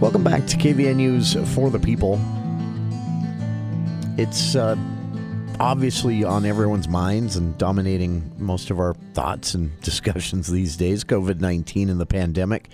Welcome back to KVNU's For the People. It's obviously on everyone's minds and dominating most of our thoughts and discussions these days, COVID-19 and the pandemic.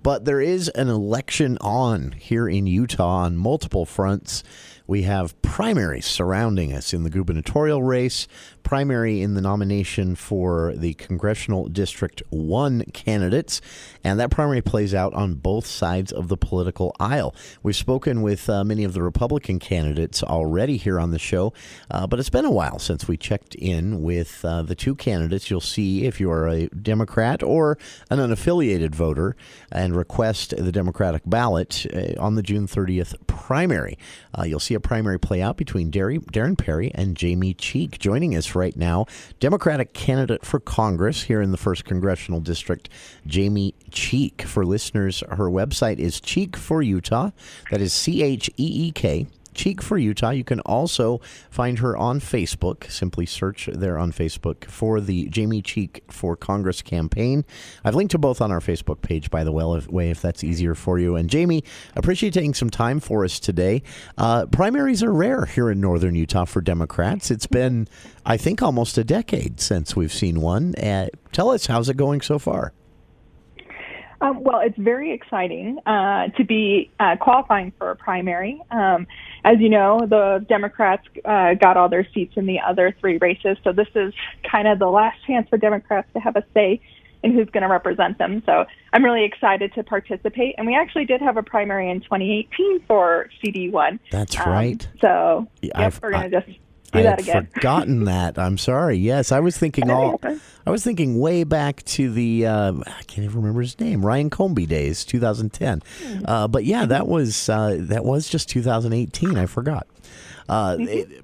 But there is an election on here in Utah on multiple fronts. We have primaries surrounding us in the gubernatorial race, primary in the nomination for the Congressional District 1 candidates, and that primary plays out on both sides of the political aisle. We've spoken with many of the Republican candidates already here on the show, but it's been a while since we checked in with the two candidates. You'll see if you are a Democrat or an unaffiliated voter and request the Democratic ballot on the June 30th primary. You'll see a primary play out between Darren Perry and Jamie Cheek. Joining us right now, Democratic candidate for Congress here in the 1st Congressional District, Jamie Cheek. For listeners, her website is Cheek for Utah. That is CHEEK. Cheek for Utah. You can also find her on Facebook. Simply search there on Facebook for the Jamie Cheek for Congress campaign. I've linked to both on our Facebook page, by the way, if that's easier for you. And Jamie, appreciate taking some time for us today. Primaries are rare here in northern Utah for Democrats. It's been, I think, almost a decade since we've seen one. Tell us, how's it going so far? Well, it's very exciting to be qualifying for a primary. As you know, the Democrats got all their seats in the other three races, so this is kind of the last chance for Democrats to have a say in who's going to represent them. So I'm really excited to participate. And we actually did have a primary in 2018 for CD1. That's right. So we're going to just do that again. I had forgotten that. I'm sorry. Yes, I was thinking way back to the I can't even remember his name, Ryan Comby days, 2010. But yeah, that was just 2018. I forgot.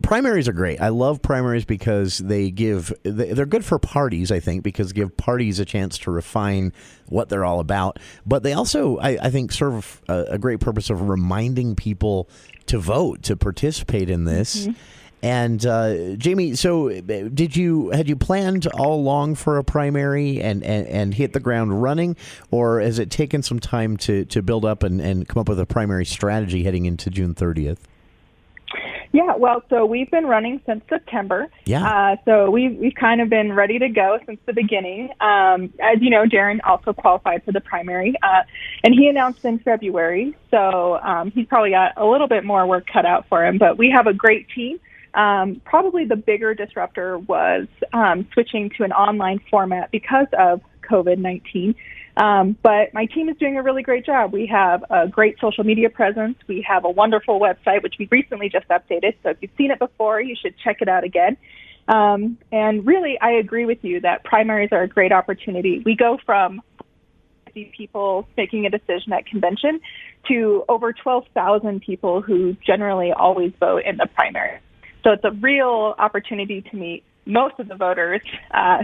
Primaries are great. I love primaries because they're good for parties, I think, because give parties a chance to refine what they're all about. But they also, I think, serve a great purpose of reminding people to vote, to participate in this. Mm-hmm. And Jamie, so had you planned all along for a primary and hit the ground running, or has it taken some time to build up and come up with a primary strategy heading into June 30th? Yeah, well, so we've been running since September. Yeah. So we've kind of been ready to go since the beginning. As you know, Darren also qualified for the primary, and he announced in February. So he's probably got a little bit more work cut out for him. But we have a great team. Probably the bigger disruptor was switching to an online format because of COVID-19. But my team is doing a really great job. We have a great social media presence. We have a wonderful website, which we recently just updated. So if you've seen it before, you should check it out again. And really, I agree with you that primaries are a great opportunity. We go from people making a decision at convention to over 12,000 people who generally always vote in the primary. So it's a real opportunity to meet most of the voters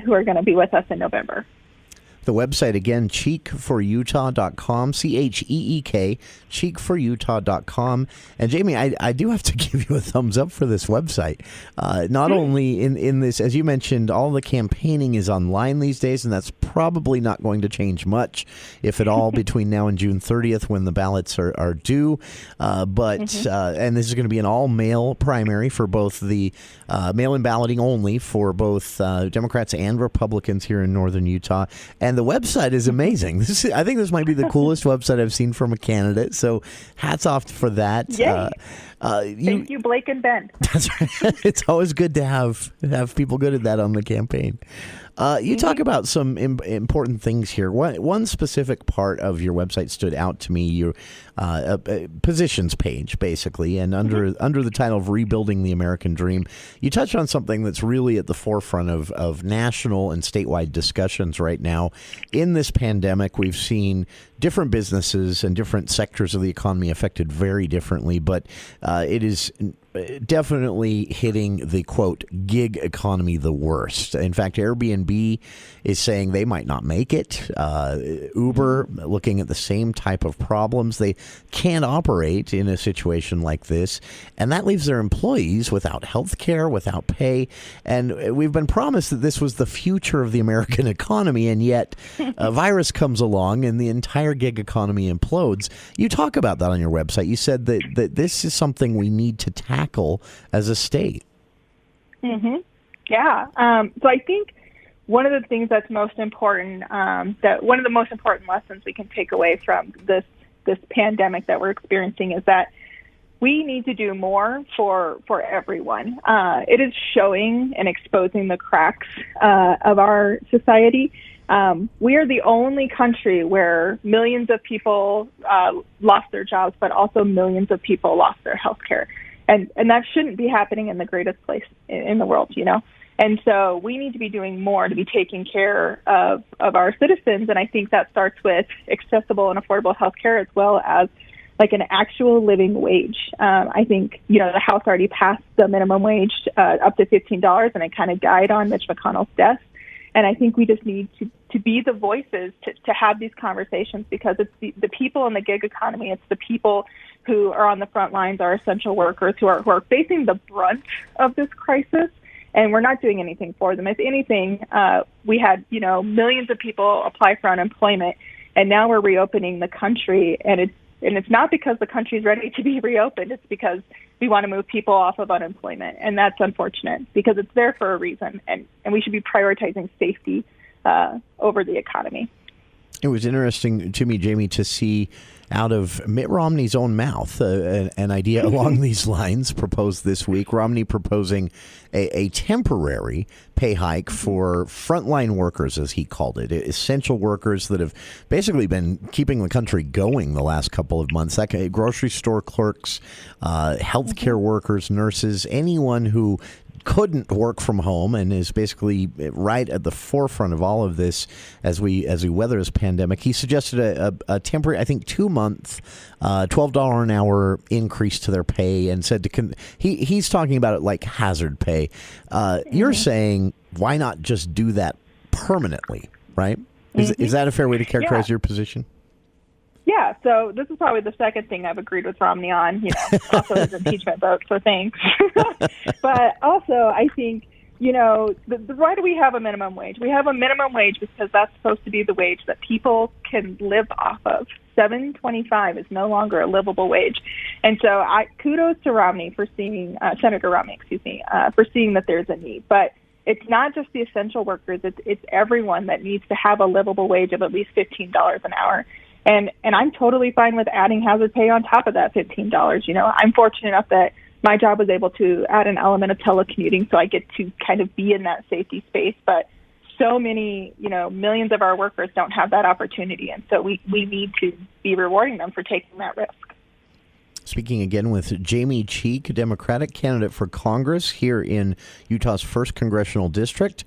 who are going to be with us in November. The website, again, cheekforutah.com, CHEEK, cheekforutah.com. And Jamie, I do have to give you a thumbs up for this website. Not only in this, as you mentioned, all the campaigning is online these days, and that's probably not going to change much, if at all, between now and June 30th when the ballots are due. And this is going to be an all-mail primary for both the mail-in balloting only for both Democrats and Republicans here in northern Utah. And the website is amazing. I think this might be the coolest website I've seen from a candidate. So hats off for that. Yay. Thank you, Blake and Ben. That's right. It's always good to have people good at that on the campaign. You talk about some important things here. One specific part of your website stood out to me, your positions page, basically, and under the title of Rebuilding the American Dream, you touch on something that's really at the forefront of national and statewide discussions right now. In this pandemic, we've seen different businesses and different sectors of the economy affected very differently, but it is definitely hitting the, quote, gig economy the worst. In fact, Airbnb is saying they might not make it. Uber looking at the same type of problems. They can't operate in a situation like this, and that leaves their employees without health care, without pay. And we've been promised that this was the future of the American economy, and yet a virus comes along and the entire gig economy implodes. You talk about that on your website. You said that this is something we need to tackle as a state. Mm-hmm. Yeah. So I think one of the things that's most important, that one of the most important lessons we can take away from this pandemic that we're experiencing is that we need to do more for everyone. It is showing and exposing the cracks of our society. We are the only country where millions of people lost their jobs, but also millions of people lost their health care. And that shouldn't be happening in the greatest place in the world, you know? And so we need to be doing more to be taking care of our citizens. And I think that starts with accessible and affordable health care as well as like an actual living wage. I think, you know, the House already passed the minimum wage up to $15, and it kind of died on Mitch McConnell's desk. And I think we just need to be the voices to have these conversations, because it's the people in the gig economy. It's the people who are on the front lines, our essential workers who are facing the brunt of this crisis. And we're not doing anything for them. If anything, we had, you know, millions of people apply for unemployment, and now we're reopening the country. And it's not because the country's ready to be reopened. It's because we want to move people off of unemployment. And that's unfortunate because it's there for a reason. And we should be prioritizing safety over the economy. It was interesting to me, Jamie, to see out of Mitt Romney's own mouth an idea along these lines proposed this week. Romney proposing a temporary pay hike for frontline workers, as he called it, essential workers that have basically been keeping the country going the last couple of months. That grocery store clerks, healthcare workers, nurses, anyone who couldn't work from home and is basically right at the forefront of all of this as we weather this pandemic. He suggested a temporary, I think, 2-month, $12 an hour increase to their pay, and said he's talking about it like hazard pay. You're saying why not just do that permanently, right? Is that a fair way to characterize your position? Yeah, so this is probably the second thing I've agreed with Romney on, you know, also his impeachment vote, so thanks. But also, I think, you know, why do we have a minimum wage? We have a minimum wage because that's supposed to be the wage that people can live off of. $7.25 is no longer a livable wage. And so kudos to Romney for seeing, Senator Romney, for seeing that there's a need. But it's not just the essential workers, it's everyone that needs to have a livable wage of at least $15 an hour. And I'm totally fine with adding hazard pay on top of that $15. You know, I'm fortunate enough that my job was able to add an element of telecommuting, so I get to kind of be in that safety space. But so many, you know, millions of our workers don't have that opportunity. And so we need to be rewarding them for taking that risk. Speaking again with Jamie Cheek, Democratic candidate for Congress here in Utah's 1st Congressional District.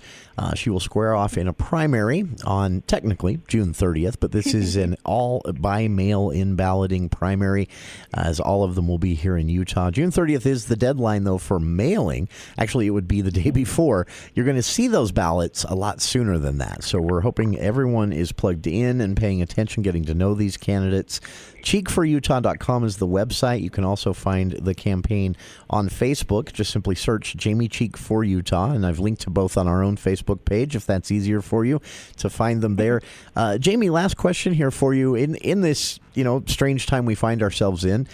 She will square off in a primary on, technically, June 30th, but this is an all-by-mail-in balloting primary, as all of them will be here in Utah. June 30th is the deadline, though, for mailing. Actually, it would be the day before. You're going to see those ballots a lot sooner than that, so we're hoping everyone is plugged in and paying attention, getting to know these candidates. Cheek4Utah.com is the website. You can also find the campaign on Facebook. Just simply search Jamie Cheek for Utah, and I've linked to both on our own Facebook page if that's easier for you to find them there. Jamie, last question here for you. In this, you know, strange time we find ourselves in,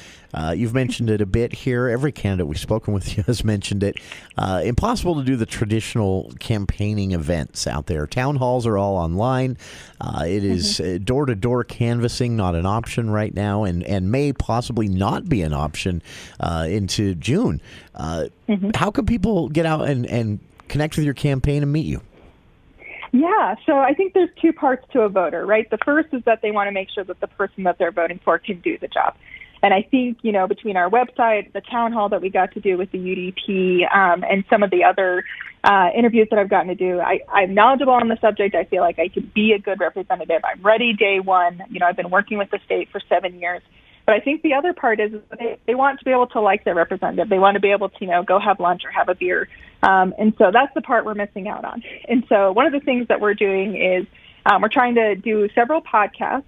you've mentioned it a bit here. Every candidate we've spoken with has mentioned it. Impossible to do the traditional campaigning events out there. Town halls are all online. It is door-to-door canvassing, not an option right now, and may possibly not be an option into June. How can people get out and connect with your campaign and meet you? Yeah, so I think there's two parts to a voter, right? The first is that they want to make sure that the person that they're voting for can do the job. And I think, you know, between our website, the town hall that we got to do with the UDP, and some of the other interviews that I've gotten to do, I'm knowledgeable on the subject. I feel like I could be a good representative. I'm ready day one. You know, I've been working with the state for 7 years. But I think the other part is they want to be able to like their representative. They want to be able to, go have lunch or have a beer. And so that's the part we're missing out on. And so one of the things that we're doing is we're trying to do several podcasts.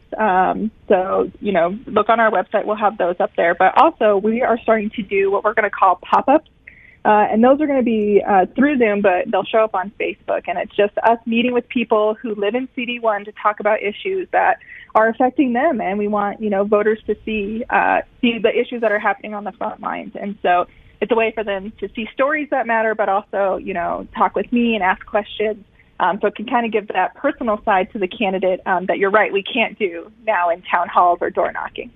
So, look on our website. We'll have those up there. But also we are starting to do what we're going to call pop-ups. And those are going to be through Zoom, but they'll show up on Facebook. And it's just us meeting with people who live in CD1 to talk about issues that are affecting them. And we want, voters to see the issues that are happening on the front lines. And so it's a way for them to see stories that matter, but also, talk with me and ask questions. So it can kind of give that personal side to the candidate that you're right, we can't do now in town halls or door knocking.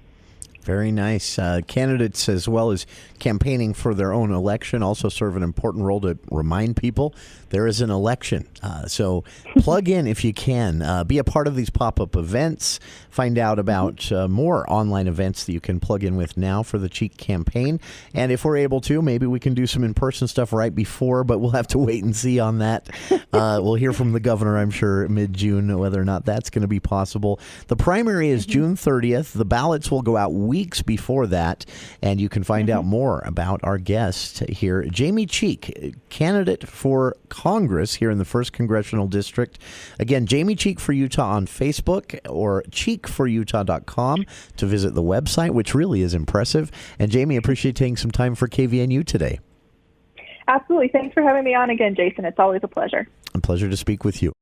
Very nice. Candidates, as well as campaigning for their own election, also serve an important role to remind people there is an election. So plug in if you can. Be a part of these pop-up events. Find out about more online events that you can plug in with now for the Cheek campaign. And if we're able to, maybe we can do some in-person stuff right before, but we'll have to wait and see on that. We'll hear from the governor, I'm sure, mid-June, whether or not that's going to be possible. The primary is June 30th. The ballots will go out weeks before that, and you can find out more about our guest here, Jamie Cheek, candidate for Congress here in the 1st Congressional District. Again, Jamie Cheek for Utah on Facebook or cheekforutah.com to visit the website, which really is impressive. And Jamie, appreciate taking some time for KVNU today. Absolutely. Thanks for having me on again, Jason. It's always a pleasure. A pleasure to speak with you.